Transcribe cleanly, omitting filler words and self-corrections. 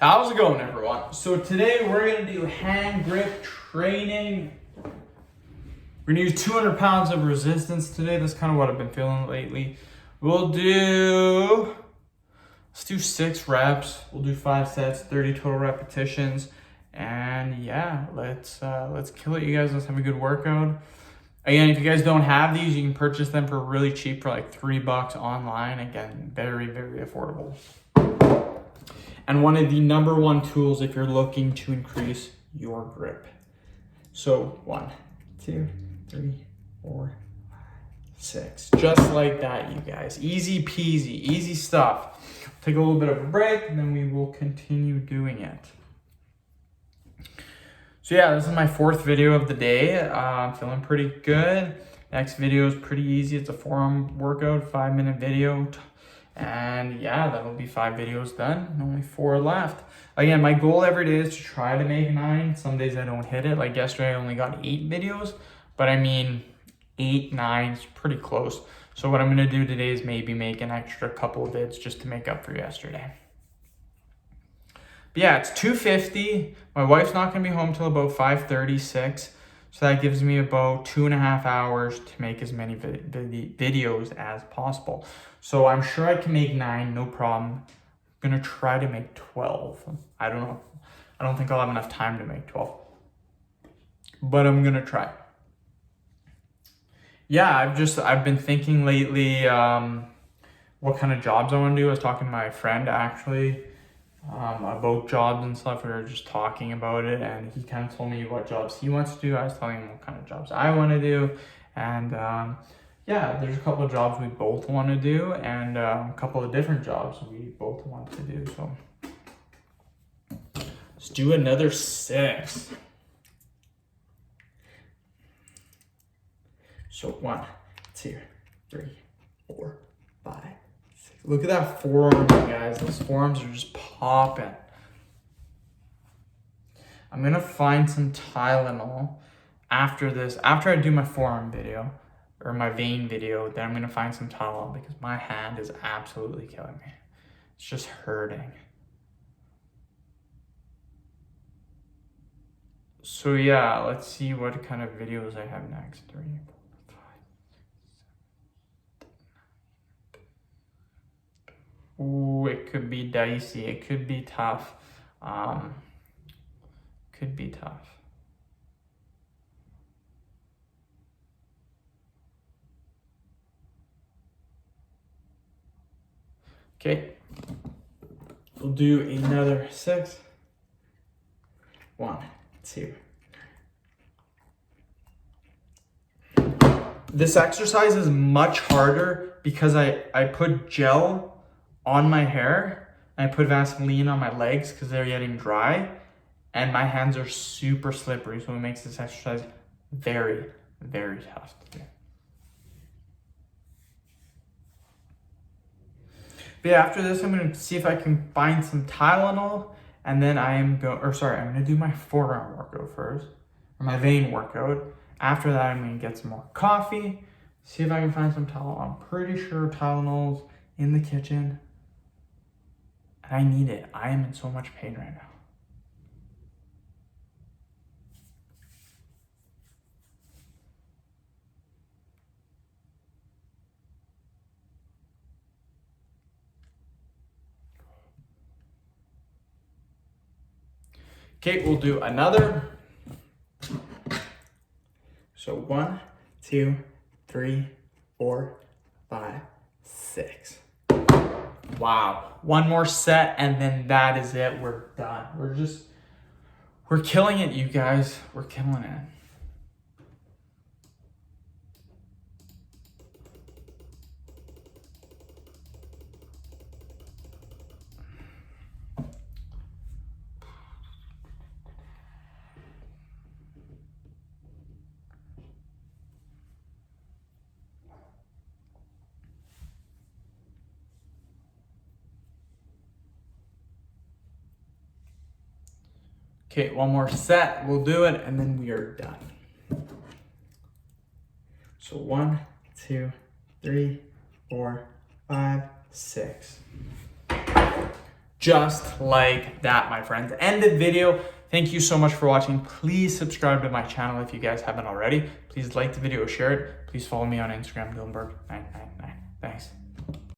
How's it going, everyone? So today we're gonna do hand grip training. We're gonna use 200 pounds of resistance today. That's kind of what I've been feeling lately. Let's do 6 reps. We'll do 5 sets, 30 total repetitions. And yeah, let's kill it, you guys. Let's have a good workout. Again, if you guys don't have these, you can purchase them for really cheap, for like $3 online. Again, very, very affordable. And one of the number one tools if you're looking to increase your grip. So 1, 2, 3, 4, 5, 6. Just like that, you guys. Easy peasy, easy stuff. Take a little bit of a break and then we will continue doing it. So yeah, this is my 4th video of the day. I'm feeling pretty good. Next video is pretty easy. It's a forearm workout, 5-minute video. And yeah, that'll be 5 videos done. Only 4 left. Again, my goal every day is to try to make 9. Some days I don't hit it. Like yesterday, I only got 8 videos. But I mean, 8, 9 is pretty close. So what I'm going to do today is maybe make an extra couple of vids just to make up for yesterday. But yeah, it's 2:50. My wife's not going to be home till about 5:36. So that gives me about 2.5 hours to make as many videos as possible. So I'm sure I can make 9, no problem. I'm gonna try to make 12. I don't know. I don't think I'll have enough time to make 12. But I'm gonna try. Yeah, I've been thinking lately what kind of jobs I want to do. I was talking to my friend actually about jobs and stuff. We were just talking about it, and he kind of told me what jobs he wants to do. I was telling him what kind of jobs I want to do, and yeah, there's a couple of jobs we both want to do, and a couple of different jobs we both want to do. So let's do another 6. So 1, 2, 3, 4, 5, 6. Look at that forearm, guys. Those forearms are just popping. I'm gonna find some Tylenol after this. After I do my forearm video or my vein video, then I'm gonna find some Tylenol because my hand is absolutely killing me. It's just hurting. So yeah, let's see what kind of videos I have next. 3, 4, 5, 7. Ooh, it could be dicey. It could be tough. Could be tough. Okay. We'll do another 6. 1, 2. This exercise is much harder because I put gel on my hair and I put Vaseline on my legs because they're getting dry, and my hands are super slippery, so it makes this exercise very, very tough to do. But yeah, after this, I'm gonna see if I can find some Tylenol, and then I'm gonna do my forearm workout first, or my vein workout. After that, I'm gonna get some more coffee, see if I can find some Tylenol. I'm pretty sure Tylenol's in the kitchen. I need it. I am in so much pain right now. Okay, we'll do another. So 1, 2, 3, 4, 5, 6. Wow. 1 more set and then that is it. We're done. We're killing it, you guys. We're killing it. Okay, 1 more set, we'll do it, and then we are done. So 1, 2, 3, 4, 5, 6. Just like that, my friends. End the video. Thank you so much for watching. Please subscribe to my channel if you guys haven't already. Please like the video, share it. Please follow me on Instagram, Dylanberg999. Thanks.